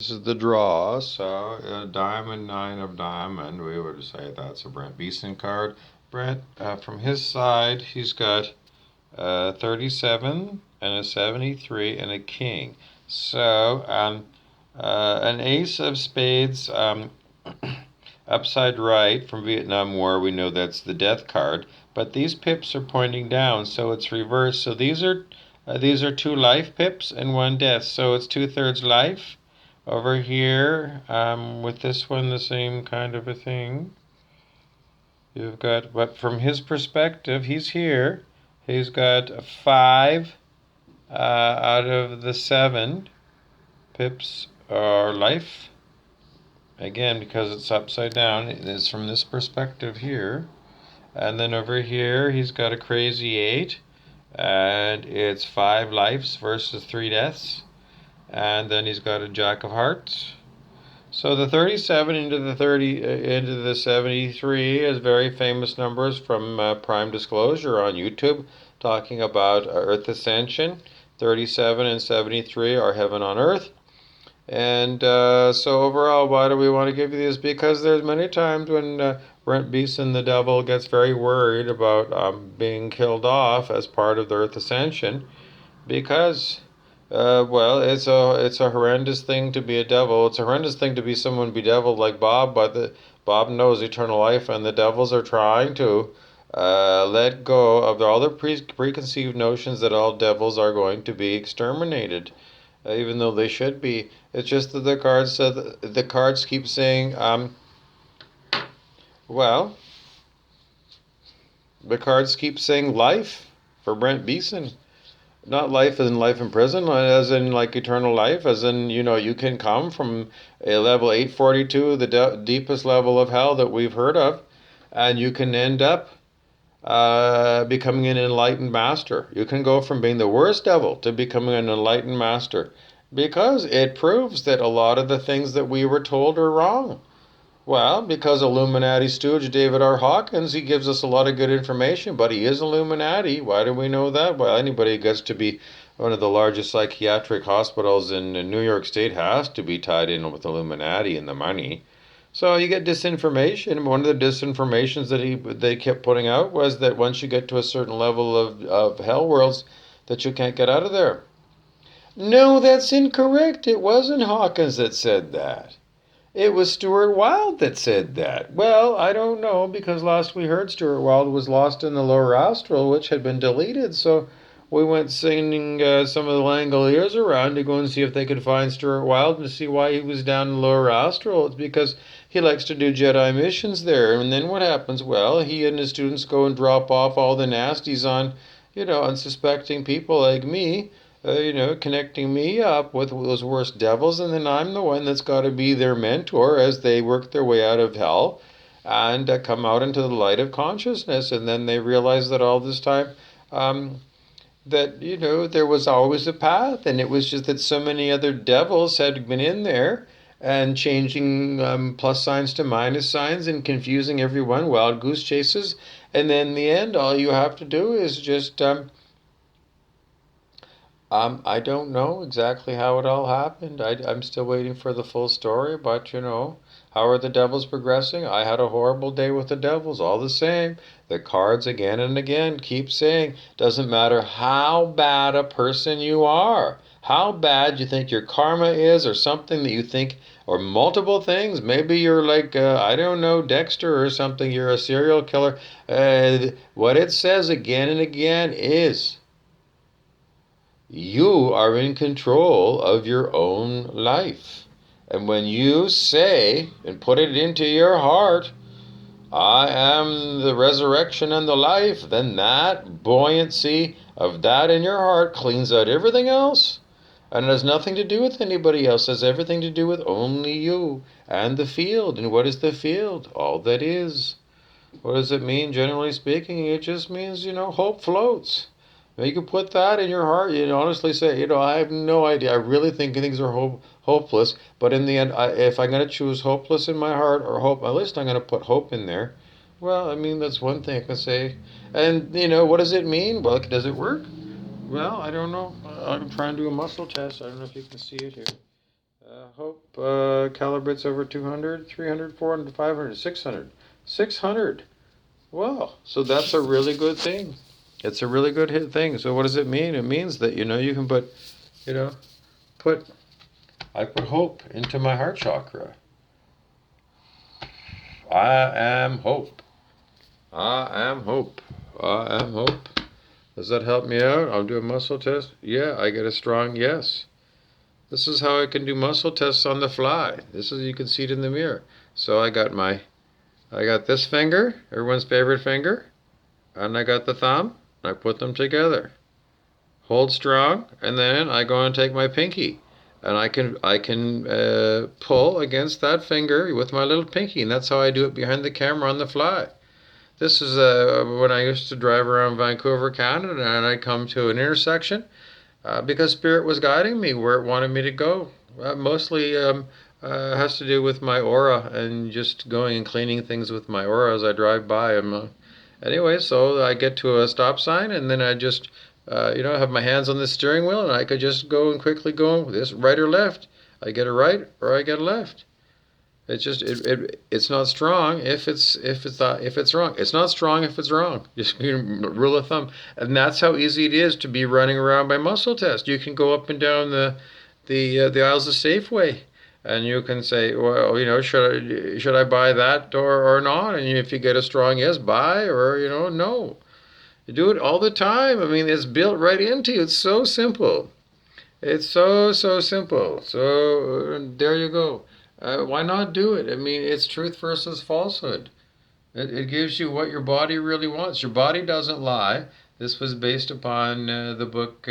This is the draw, so diamond, nine of diamond. We would say that's a Brent Beeson card. Brent, from his side, he's got 37 and a 73 and a king. So, an ace of spades upside right from Vietnam War, we know that's the death card. But these pips are pointing down, so it's reversed. So these are two life pips and one death. So it's 2/3 life. Over here, with this one, the same kind of a thing. You've got, but from his perspective, he's here. He's got 5 out of the 7 pips are life. Again, because it's upside down, it's from this perspective here. And then over here, he's got a crazy 8. And it's 5 lives versus 3 deaths. And then he's got a Jack of Hearts. So the 37 into the 73 is very famous numbers from Prime Disclosure on YouTube, talking about Earth Ascension. 37 and 73 are heaven on earth. And so overall, why do we want to give you this? Because there's many times when Brent Beeson, the devil, gets very worried about being killed off as part of the Earth Ascension, because well, it's a horrendous thing to be a devil. It's a horrendous thing to be someone bedeviled like Bob, but Bob knows eternal life, and the devils are trying to let go of all their preconceived notions that all devils are going to be exterminated, even though they should be. It's just that the cards keep saying, well, the cards keep saying life for Brent Beeson. Not life as in life in prison, as in like eternal life, as in, you can come from a level 842, the deepest level of hell that we've heard of, and you can end up becoming an enlightened master. You can go from being the worst devil to becoming an enlightened master, because it proves that a lot of the things that we were told are wrong. Well, because Illuminati stooge David R. Hawkins, he gives us a lot of good information, but he is Illuminati. Why do we know that? Well, anybody who gets to be one of the largest psychiatric hospitals in New York State has to be tied in with Illuminati and the money. So you get disinformation. One of the disinformations that they kept putting out was that once you get to a certain level of hell worlds, that you can't get out of there. No, that's incorrect. It wasn't Hawkins that said that. It was Stuart Wilde that said that. Well, I don't know, because last we heard Stuart Wilde was lost in the lower astral, which had been deleted. So we went sending some of the Langoliers around to go and see if they could find Stuart Wilde and see why he was down in the lower astral. It's because he likes to do Jedi missions there. And then what happens? Well, he and his students go and drop off all the nasties on, unsuspecting people like me, connecting me up with those worst devils, and then I'm the one that's got to be their mentor as they work their way out of hell and come out into the light of consciousness. And then they realize that all this time, that, there was always a path, and it was just that so many other devils had been in there and changing plus signs to minus signs and confusing everyone, wild goose chases. And then in the end, all you have to do is just I don't know exactly how it all happened. I'm still waiting for the full story, but how are the devils progressing? I had a horrible day with the devils, all the same. The cards again and again keep saying, doesn't matter how bad a person you are, how bad you think your karma is, or something that you think, or multiple things. Maybe you're like, I don't know, Dexter or something, you're a serial killer. What it says again and again is, you are in control of your own life. And when you say and put it into your heart, I am the resurrection and the life, then that buoyancy of that in your heart cleans out everything else. And it has nothing to do with anybody else. It has everything to do with only you and the field. And what is the field? All that is. What does it mean, generally speaking? It just means, hope floats. You can put that in your heart. You honestly say, I have no idea. I really think things are hopeless. But in the end, if I'm going to choose hopeless in my heart or hope, at least I'm going to put hope in there. Well, I mean, that's one thing I can say. And, what does it mean? Well, does it work? Well, I don't know. I'm trying to do a muscle test. I don't know if you can see it here. Hope calibrates over 200, 300, 400, 500, 600. 600. Well, so that's a really good thing. It's a really good hit thing. So what does it mean? It means that, you can put, you know, put, I put hope into my heart chakra. I am hope. I am hope. I am hope. Does that help me out? I'll do a muscle test. Yeah, I get a strong yes. This is how I can do muscle tests on the fly. This is, you can see it in the mirror. So I got this finger, everyone's favorite finger, and I got the thumb. I put them together. Hold strong, and then I go and take my pinky, and I can pull against that finger with my little pinky, and that's how I do it behind the camera on the fly. This is when I used to drive around Vancouver, Canada, and I'd come to an intersection because Spirit was guiding me where it wanted me to go. Mostly has to do with my aura and just going and cleaning things with my aura as I drive by. Anyway, so I get to a stop sign and then I just, have my hands on the steering wheel and I could just go and quickly go this right or left. I get a right or I get a left. It's just it's not strong if it's wrong. It's not strong if it's wrong. Just rule of thumb, and that's how easy it is to be running around by muscle test. You can go up and down the aisles of Safeway, and you can say, well, should I buy that or not? And if you get a strong yes, buy or no. You do it all the time. I mean, it's built right into you. It's so simple. It's so simple. So there you go. Why not do it? I mean, it's truth versus falsehood. It gives you what your body really wants. Your body doesn't lie. This was based upon the book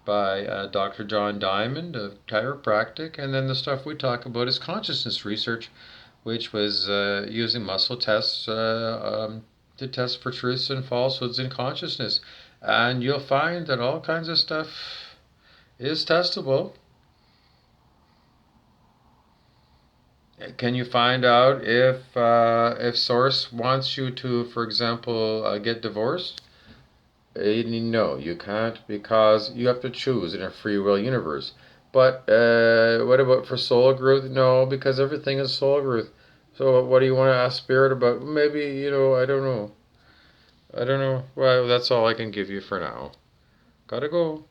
by Dr. John Diamond of chiropractic, and then the stuff we talk about is consciousness research, which was using muscle tests to test for truths and falsehoods in consciousness. And you'll find that all kinds of stuff is testable. Can you find out if Source wants you to, for example, get divorced? No, you can't because you have to choose in a free will universe. But what about for soul growth? No, because everything is soul growth. So what do you want to ask Spirit about? Maybe, I don't know. I don't know. Well, that's all I can give you for now. Gotta go.